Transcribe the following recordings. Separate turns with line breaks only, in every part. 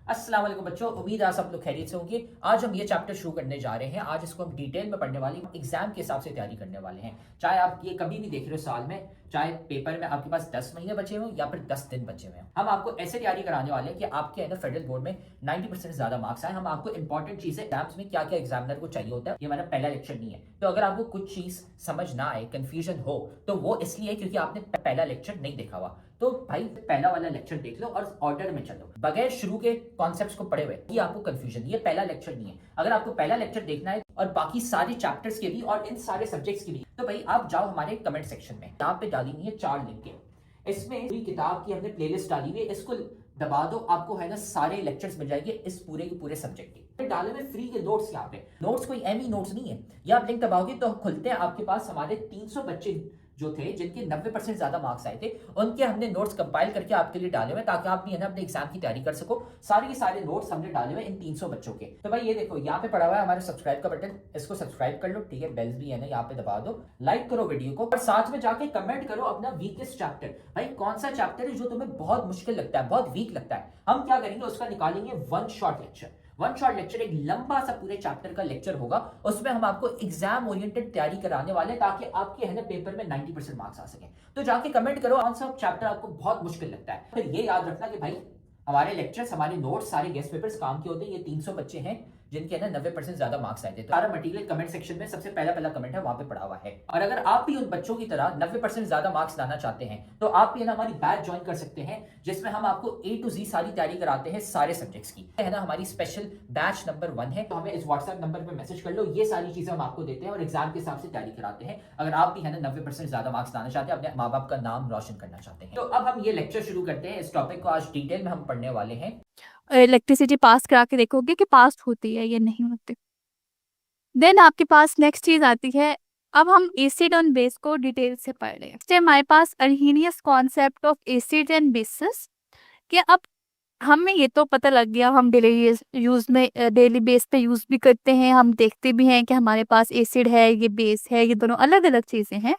अस्सलाम वालेकुम बच्चों, उम्मीद है आप सब लोग खैरियत से होंगे। आज हम ये चैप्टर शुरू करने जा रहे हैं। आज इसको हम डिटेल में पढ़ने वाले हैं, एग्जाम के हिसाब से तैयारी करने वाले हैं। चाहे आप ये कभी भी देख रहे हो साल में, चाहे पेपर में आपके पास 10 महीने बचे हों या फिर 10 दिन बचे हुए हैं, हम आपको ऐसे तैयारी कराने वाले हैं कि आपके है ना फेडरल बोर्ड में 90% से ज्यादा मार्क्स आए। हम आपको इंपॉर्टेंट चीजें एग्जाम्स में क्या क्या एग्जामिनर को चाहिए होता है, ये हमारा पहला लेक्चर नहीं है। तो अगर आपको कुछ चीज समझ ना आए, कंफ्यूजन हो, तो वो इसलिए क्योंकि आपने पहला लेक्चर नहीं देखा हुआ। तो भाई पहला वाला लेक्चर देख लो और ऑर्डर में चलो, बगैर शुरू के कॉन्सेप्ट्स को पढ़े हुए ये आपको कंफ्यूजन, ये पहला लेक्चर नहीं है। अगर आपको पहला लेक्चर देखना है और बाकी सारे चैप्टर्स के भी और इन सारे सब्जेक्ट्स के भी, तो भाई आप जाओ हमारे कमेंट सेक्शन में, यहाँ पे डाली हुई है 4 लिंक। इसमें पूरी किताब की हमने प्लेलिस्ट डाली हुई है, इसको दबा दो, आपको है ना सारे लेक्चर्स मिल जाएंगे इस पूरे के पूरे सब्जेक्ट के। डाले हुए फ्री के नोट्स, यहाँ पे नोट्स कोई एमी नोट्स नहीं है। ये आप लिंक दबाओगे तो खुलते हैं, आपके पास हमारे 300 बच्चे जो थे जिनके 90% ज्यादा मार्क्स आए थे, उनके हमने नोट्स कंपाइल करके आपके लिए डाले हुए ताकि आप भी है ना अपने एग्जाम की तैयारी कर सको। सारे के सारे नोट्स हमने डाले हुए इन 300 बच्चों के। तो भाई ये देखो यहाँ पे पड़ा हुआ है हमारे सब्सक्राइब का बटन, इसको सब्सक्राइब कर लो, ठीक है। बेल्स भी है ना यहाँ पे दबा दो, लाइक करो वीडियो को और साथ में जाके कमेंट करो अपना वीकेस्ट चैप्टर। भाई कौन सा चैप्टर है जो तुम्हें बहुत मुश्किल लगता है, बहुत वीक लगता है, हम क्या करेंगे उसका निकालेंगे one shot lecture. One shot lecture एक लंबा सा पूरे चैप्टर का लेक्चर होगा, उसमें हम आपको एग्जाम ओरिएंटेड तैयारी कराने वाले हैं ताकि आपके है ना पेपर में 90% मार्क्स आ सके। तो जाके कमेंट करो कौन सा चैप्टर आपको बहुत मुश्किल लगता है। फिर ये याद रखना कि भाई हमारे लेक्चर्स, हमारे नोट्स, सारे गेस्ट पेपर्स काम के होते हैं। ये 300 बच्चे हैं जिनके ना 90% ज्यादा मार्क्स आए थे। तो सारा मटेरियल कमेंट सेक्शन में सबसे पहला कमेंट है, वहां पे पड़ा हुआ है। और अगर आप भी उन बच्चों की तरह 90% ज्यादा मार्क्स लाना चाहते हैं तो आप भी है ना हमारी बैच ज्वाइन कर सकते हैं, जिसमें हम आपको A to Z सारी तैयारी कराते हैं सारे सब्जेक्ट्स की, है ना। हमारी स्पेशल बैच नंबर 1 है, तो हमें इस व्हाट्सएप नंबर पर मैसेज कर लो। ये सारी चीजें हम आपको देते हैं और एग्जाम के हिसाब से तैयारी कराते हैं। अगर आप भी है ना 90% ज्यादा मार्क्स लाना चाहते हैं, अपने माँ बाप का नाम रोशन करना चाहते हैं। तो अब हम ये लेक्चर शुरू करते हैं। इस टॉपिक को आज डिटेल में हम पढ़ने वाले हैं।
इलेक्ट्रिसिटी पास करा के देखोगे कि पास होती है या नहीं होती। देन आपके पास नेक्स्ट चीज आती है, अब हम एसिड और बेस को डिटेल से पढ़ रहे हैं। हमारे पास Arrhenius concept of acid and bases कि अब हमें ये तो पता लग गया, हम डेली बेस पे यूज भी करते हैं, हम देखते भी हैं कि हमारे पास एसिड है, ये बेस है, ये दोनों अलग अलग चीजें हैं।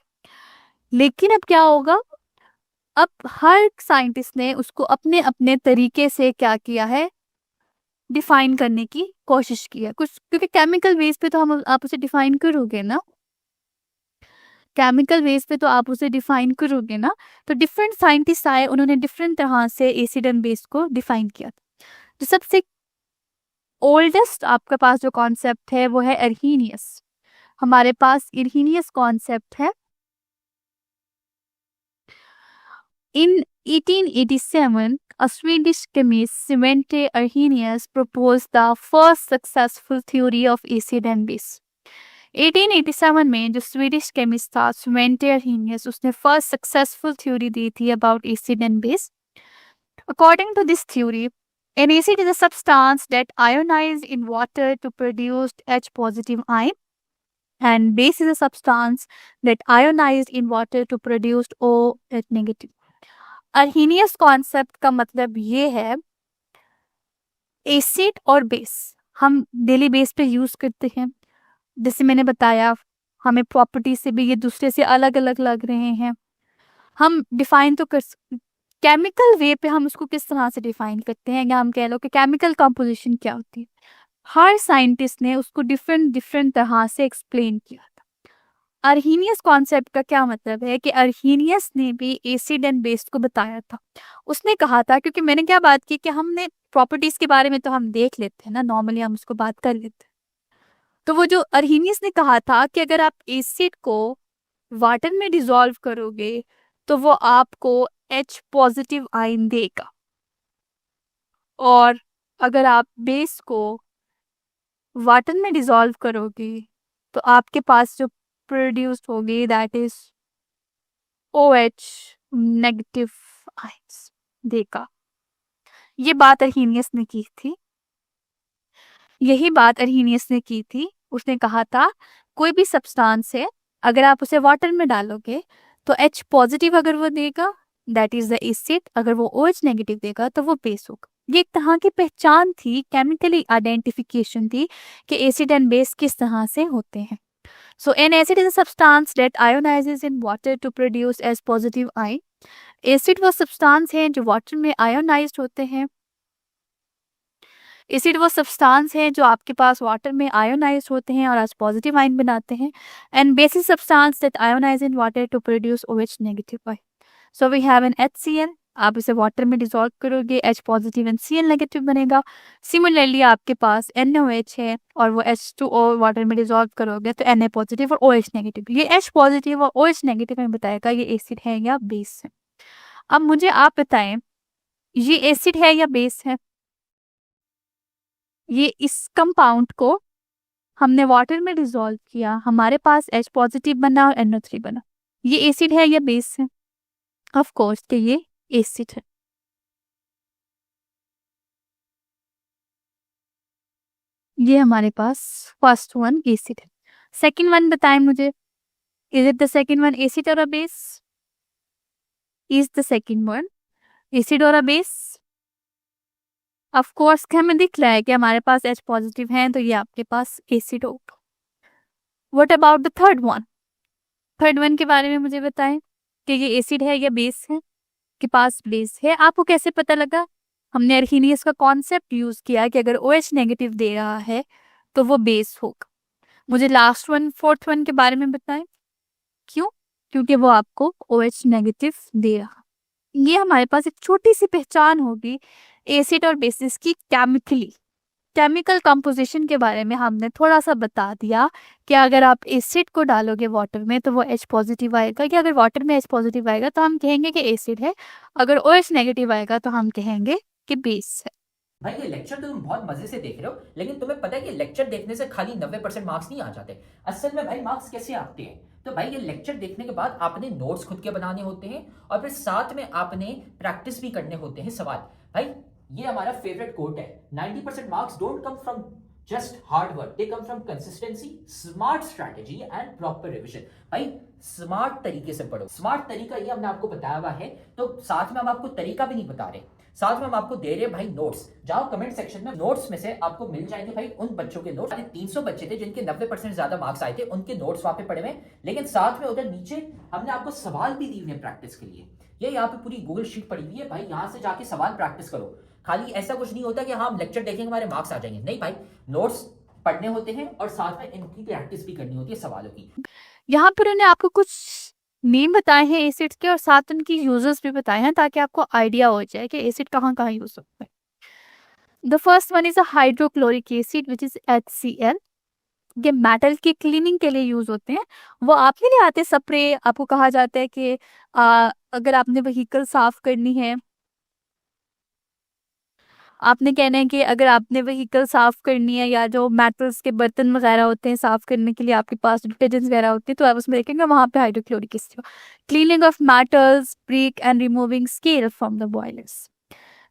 लेकिन अब क्या होगा, अब हर साइंटिस्ट ने उसको अपने अपने तरीके से क्या किया है, डिफाइन करने की कोशिश की है कुछ, क्योंकि केमिकल बेस पे तो हम आप उसे डिफाइन करोगे ना, केमिकल बेस पे तो आप उसे डिफाइन करोगे ना। तो डिफरेंट साइंटिस्ट आए, उन्होंने डिफरेंट तरह से एसिड एंड बेस को डिफाइन किया। तो सबसे ओल्डेस्ट आपके पास जो कॉन्सेप्ट है वो है अर्हीनियस। हमारे पास अर्हीनियस कॉन्सेप्ट है। इन 1887 a Swedish chemist Svante Arrhenius proposed the first successful theory of acid and base। 1887 में जो स्वीडिश केमिस्ट था स्वेंटे अर्हीनियस, उसने फर्स्ट सक्सेसफुल थ्योरी दी थी about acid and base. According to this theory, an acid is a substance that ionizes in water to produce H positive ion, and base is a substance that ionized in water to produce OH negative। Arrhenius concept का मतलब ये है, acid और base हम daily base पे use करते हैं, जैसे मैंने बताया हमें प्रॉपर्टी से भी ये दूसरे से अलग अलग लग रहे हैं। हम डिफाइन तो कर केमिकल वे पे हम उसको किस तरह से डिफाइन करते हैं, या हम कह लो कि केमिकल कंपोजिशन क्या होती है, हर साइंटिस्ट ने उसको डिफरेंट डिफरेंट तरह से एक्सप्लेन किया था। अर्हीनियस कॉन्सेप्ट का क्या मतलब है कि अर्हीनियस ने भी एसिड एंड बेस को बताया था। उसने कहा था, क्योंकि मैंने क्या बात की कि हमने प्रॉपर्टीज के बारे में तो हम देख लेते हैं ना, नॉर्मली हम उसको बात कर लेते हैं। तो वो जो अर्हीनियस ने कहा था कि अगर आप एसिड को वाटर में डिसॉल्व करोगे तो वो आपको H पॉजिटिव आयन देगा, और अगर आप बेस को वाटर में डिसॉल्व करोगे तो आपके पास जो प्रोड्यूस होगी that is OH negative ions देगा। ये बात अर्हीनियस ने की थी, यही बात अर्हीनियस ने की थी। उसने कहा था कोई भी सब्सटेंस है, अगर आप उसे वाटर में डालोगे तो H पॉजिटिव अगर वो देगा दैट इज द एसिड, अगर वो OH नेगेटिव देगा तो वो बेस होगा। ये एक तरह की पहचान थी, केमिकली आइडेंटिफिकेशन थी कि एसिड एंड बेस किस तरह से होते हैं। So an acid is a substance that ionizes in water to produce H positive ion। Acid वो सब्सटेंस है जो वाटर में आयोनाइज्ड होते हैं एसिड वो सब्सटेंस है जो आपके पास वाटर में आयोनाइज होते हैं और आज पॉजिटिव आयन बनाते हैं, and basic substance that ionize in water to produce OH negative ion. So we have an HCl, आप इसे वाटर में डिसॉल्व करोगे, H positive and Cl negative बनेगा। सिमिलरली आपके पास NaOH है और वो H2O वाटर में डिसॉल्व करोगे तो Na पॉजिटिव और OH नेगेटिव। ये H पॉजिटिव और OH नेगेटिव में बताएगा ये एसिड है या बेस है। अब मुझे आप बताएं ये एसिड है या बेस है। ये इस कंपाउंड को हमने वाटर में डिसॉल्व किया, हमारे पास H पॉजिटिव बना और NO3 बना। ये एसिड है या बेस है? ऑफ कोर्स कि ये एसिड है। ये हमारे पास फर्स्ट वन एसिड है। सेकंड वन बताएं मुझे, is it the second one acid or a base? Is the second one acid or a base? Of course हमें दिख रहा है कि हमारे पास H पॉजिटिव है तो ये आपके पास एसिड होगा। What about the third one? Third one के बारे में मुझे बताएं कि ये एसिड है या बेस है? के पास बेस है। आपको कैसे पता लगा? हमने अर्हीनियस का कॉन्सेप्ट यूज किया कि अगर OH नेगेटिव दे रहा है तो वो बेस होगा। मुझे लास्ट वन फोर्थ वन के बारे में बताएं। क्यों? क्योंकि वो आपको OH नेगेटिव दे रहा। ये हमारे पास एक छोटी सी पहचान होगी एसिड और बेसिस की। केमिकल कंपोजिशन के बारे में हमने थोड़ा सा बता दिया कि अगर आप एसिड को डालोगे वाटर में तो वो H पॉजिटिव आएगा, कि अगर वाटर में H पॉजिटिव आएगा तो हम कहेंगे कि एसिड है, अगर OH नेगेटिव आएगा तो हम कहेंगे कि बेस है।
भाई ये लेक्चर तो तुम बहुत मजे से देख रहे हो, लेकिन तुम्हें पता है कि लेक्चर देखने से खाली 90% मार्क्स नहीं आ जाते। असल में भाई मार्क्स कैसे आते हैं? तो भाई ये लेक्चर देखने के बाद आपने नोट्स खुद के बनाने होते हैं और फिर साथ में आपने प्रैक्टिस भी करने होते हैं सवाल। भाई ये हमारा फेवरेट कोट है, 90% marks don't come from just hard work, they come from consistency, smart strategy and proper revision. भाई स्मार्ट तरीके से पढ़ो। स्मार्ट तरीका ये हमने आपको बताया हुआ है, तो साथ में हम आपको तरीका भी नहीं बता रहे, साथ में हम आपको दे रहे हैं भाई नोट्स। जाओ कमेंट सेक्शन में, नोट्स में से आपको मिल जाएंगे भाई उन बच्चों के नोट्स। 300 बच्चे थे जिनके 90% ज्यादा मार्क्स आए थे, उनके नोट्स वहां पे पड़े हुए, लेकिन साथ में उधर नीचे हमने आपको सवाल भी दिए हैं प्रैक्टिस के लिए। ये यहाँ पे पूरी गूगल शीट पड़ी हुई है भाई, यहाँ से जाके सवाल प्रैक्टिस करो। खाली ऐसा कुछ नहीं होता कि हाँ हम लेक्चर देखेंगे हमारे मार्क्स आ जाएंगे, नहीं भाई, नोट्स पढ़ने होते हैं और साथ में इनकी प्रैक्टिस भी करनी होती है सवालों की।
यहाँ पर उन्होंने आपको कुछ नेम बताए हैं एसिड्स के और साथ उनकी यूजेस भी बताए हैं ताकि आपको आइडिया हो जाए कि एसिड कहाँ कहाँ यूज होता है। The first one is a hydrochloric acid which is HCl। ये मेटल की क्लीनिंग के लिए यूज होते हैं। वो आपके लिए आते स्प्रे, आपको कहा जाता है कि अगर आपने व्हीकल साफ करनी है, आपने कहना है कि अगर आपने व्हीकल साफ करनी है या जो मेटल्स के बर्तन वगैरह होते हैं साफ करने के लिए आपके पास डिटर्जेंट्स वगैरह होते हैं तो आप उसमें देखेंगे वहां पे hydrochloric acid. Cleaning of metals, brick and removing scale from the boilers.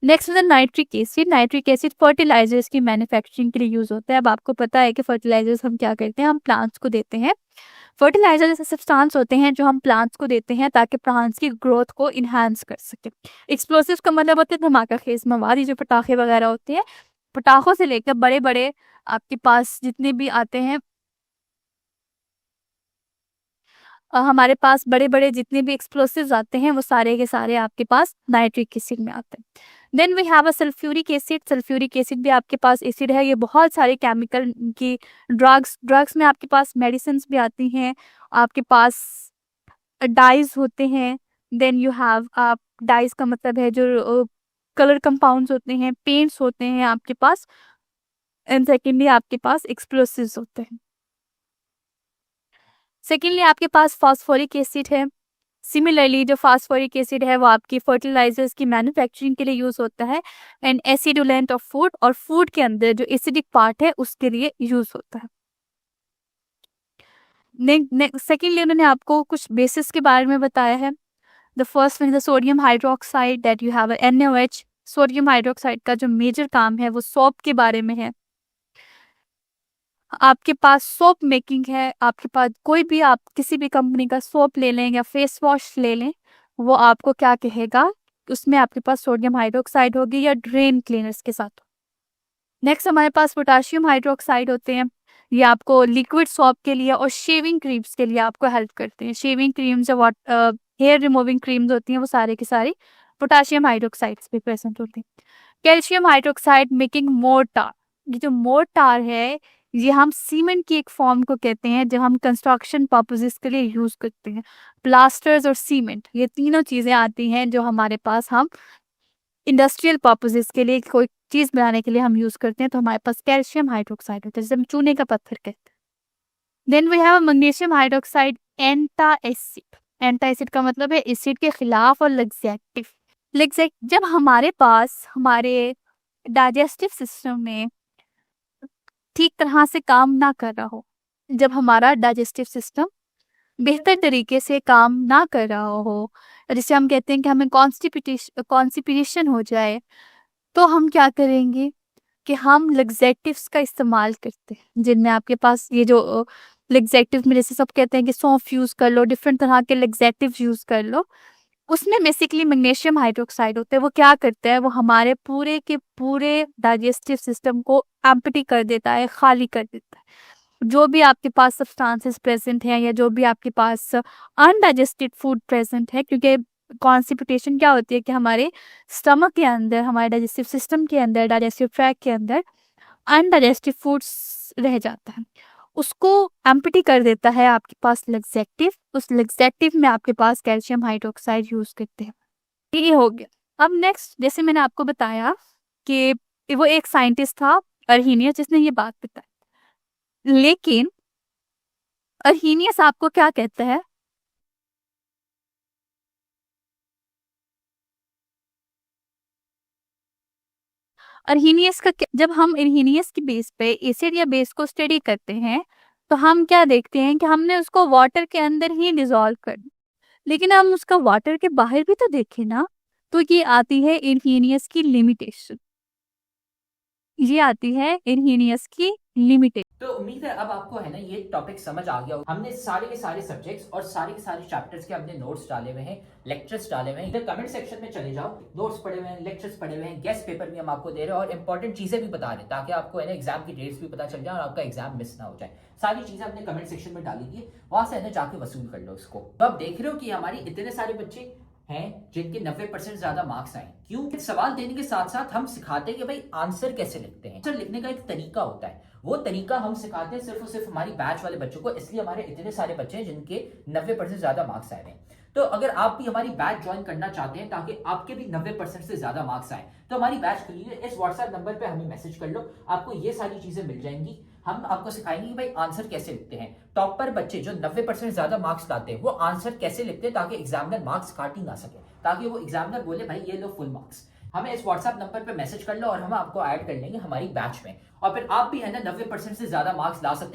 Next है nitric acid. Nitric acid fertilisers की मैन्युफैक्चरिंग के लिए यूज होता है। अब आपको पता है कि फर्टिलाइजर्स हम क्या करते हैं, हम प्लांट्स को देते हैं। फर्टिलाइजर जैसे सब्सटेंस होते हैं जो हम प्लांट्स को देते हैं ताकि प्लांट्स की ग्रोथ को इन्हांस कर सके। एक्सप्लोसिव का मतलब होता है धमाका खेज मवाद, ये जो पटाखे वगैरह होते हैं, पटाखों से लेकर बड़े बड़े आपके पास जितने भी आते हैं, हमारे पास बड़े बड़े जितने भी एक्सप्लोसिव्स आते हैं वो सारे के सारे आपके पास नाइट्रिक एसिड में आते हैं। Then we have a sulphuric acid. Sulphuric acid भी आपके पास एसिड है। ये बहुत सारे केमिकल की ड्रग्स में आपके पास मेडिसिन भी आती हैं, आपके पास डाइज होते हैं। देन यू हैव आप डाइज का मतलब है जो कलर कंपाउंड्स होते हैं, पेंट्स होते हैं आपके पास, एंड सेकेंडली आपके पास एक्सप्लोसिव्स होते हैं। सेकेंडली आपके पास फास्फोरिक एसिड है। सिमिलरली जो फास्फोरिक एसिड है वो आपकी फर्टिलाइजर्स की मैन्युफैक्चरिंग के लिए यूज होता है, एंड एसिडुलेंट ऑफ फूड, और फूड के अंदर जो एसिडिक पार्ट है उसके लिए यूज होता है। सेकेंडली उन्होंने आपको कुछ बेसिस के बारे में बताया है। The first one is the sodium hydroxide that you have NaOH। Sodium hydroxide का जो मेजर काम है वो सोप के बारे में है। आपके पास सोप मेकिंग है, आपके पास कोई भी आप किसी भी कंपनी का सोप ले लें या फेस वॉश ले लें, वो आपको क्या कहेगा, उसमें आपके पास सोडियम हाइड्रोक्साइड होगी या ड्रेन क्लीनर्स के साथ। नेक्स्ट हमारे पास पोटाशियम हाइड्रोक्साइड होते हैं। ये आपको लिक्विड सोप के लिए और शेविंग क्रीम्स के लिए आपको हेल्प करते हैं। शेविंग क्रीम्स या हेयर रिमूविंग क्रीम्स होती हैं वो सारे के सारे पोटाशियम हाइड्रोक्साइड्स भी प्रेजेंट होते हैं। Calcium hydroxide making mortar. ये जो मोर्टार है ये हम सीमेंट की एक फॉर्म को कहते हैं जो हम कंस्ट्रक्शन पर्पसेस के लिए यूज करते हैं। प्लास्टर्स और सीमेंट ये तीनों चीजें आती हैं जो हमारे पास हम इंडस्ट्रियल पर्पसेस के लिए कोई चीज बनाने के लिए हम यूज करते हैं। तो हमारे पास कैल्शियम हाइड्रोक्साइड होता है जिसे हम चूने का पत्थर कहते हैं। Then we have magnesium hydroxide antacid. Antacid का मतलब है एसिड के खिलाफ और लग्जेक्टिव। जब हमारे पास हमारे डाइजेस्टिव सिस्टम में ठीक तरह से काम ना कर रहा हो, जब हमारा डाइजेस्टिव सिस्टम बेहतर तरीके से काम ना कर रहा हो, जिसे हम कहते हैं कि हमें कॉन्स्टिपेशन हो जाए, तो हम क्या करेंगे कि हम लग्जेटिव्स का इस्तेमाल करते हैं। जिनमें आपके पास ये जो लग्जेटिव में जैसे सब कहते हैं कि सौंफ यूज कर लो, डिफरेंट तरह के लग्जेटिव यूज कर लो, उसमें बेसिकली मैग्नीशियम हाइड्रोक्साइड होते हैं। वो क्या करते हैं, वो हमारे पूरे के पूरे डाइजेस्टिव सिस्टम को एम्प्टी कर देता है, खाली कर देता है। जो भी आपके पास सब्सटेंसेस प्रेजेंट हैं या जो भी आपके पास अनडाइजेस्टेड फूड प्रेजेंट है, क्योंकि कॉन्स्टिपेशन क्या होती है कि हमारे स्टमक के अंदर, हमारे डाइजेस्टिव सिस्टम के अंदर, डाइजेस्टिव ट्रैक के अंदर अनडाइजेस्टिव फूड्स रह जाता है, उसको एम्प्टी कर देता है आपके पास लग्जेटिव। उस लग्जेटिव में आपके पास कैल्शियम हाइड्रोक्साइड यूज करते हैं। ये हो गया। अब नेक्स्ट, जैसे मैंने आपको बताया कि वो एक साइंटिस्ट था अर्हीनियस जिसने ये बात बताई, लेकिन अर्हीनियस आपको क्या कहता है, अर्हीनियस का जब हम अर्हीनियस की बेस पे एसिड या बेस को स्टडी करते हैं तो हम क्या देखते हैं कि हमने उसको वाटर के अंदर ही डिसॉल्व कर दिया। लेकिन हम उसका वाटर के बाहर भी तो देखें ना, तो ये आती है अर्हीनियस की लिमिटेशन। ये आती है अर्हीनियस की लिमिटेशन।
तो उम्मीद है अब आपको है ना ये टॉपिक समझ आ गया। हमने सारे के सारे सब्जेक्ट्स और सारे के सारे चैप्टर्स के हमने नोट्स डाले हुए हैं, लेक्चर्स डाले हुए हैं। इधर कमेंट सेक्शन में चले जाओ, नोट्स पढ़े हुए हैं, लेक्चर्स पढ़े हुए हैं, गेस्ट पेपर भी हम आपको दे रहे हैं और इंपॉर्टेंट चीजें भी बता रहे हैं ताकि आपको है ना एग्जाम की डेट्स भी पता चल जाए और आपका एग्जाम मिस ना हो जाए। सारी चीजें हमने कमेंट सेक्शन में डाली थी, वहां से है ना जाके वसूल कर लो उसको। तो आप देख रहे हो कि हमारी इतने सारे बच्चे हैं जिनके 90% ज्यादा मार्क्स आए। क्यों? सवाल देने के साथ साथ हम सिखाते हैं कि भाई आंसर कैसे लिखते हैं। आंसर लिखने का एक तरीका होता है, वो तरीका हम सिखाते हैं सिर्फ और सिर्फ हमारी बैच वाले बच्चों को, इसलिए हमारे इतने सारे बच्चे हैं जिनके 90% ज्यादा मार्क्स आए हैं। तो अगर आप भी हमारी बैच ज्वाइन करना चाहते हैं ताकि आपके भी 90% से ज्यादा मार्क्स आए, तो हमारी बैच खुली है। इस व्हाट्सएप नंबर पे हमें मैसेज कर लो, आपको ये सारी चीजें मिल जाएंगी। हम आपको सिखाएंगे कि भाई आंसर कैसे लिखते हैं। टॉपर बच्चे जो 90% ज्यादा मार्क्स लाते हैं वो आंसर कैसे लिखते हैं ताकि एग्जामिनर मार्क्स काट ही ना सके, ताकि वो एग्जामिनर बोले भाई ये लो फुल मार्क्स। हमें इस व्हाट्सएप नंबर पे मैसेज कर लो और हम आपको ऐड कर लेंगे हमारी बैच में, और फिर आप भी है ना 90% से ज्यादा मार्क्स ला सकते हैं।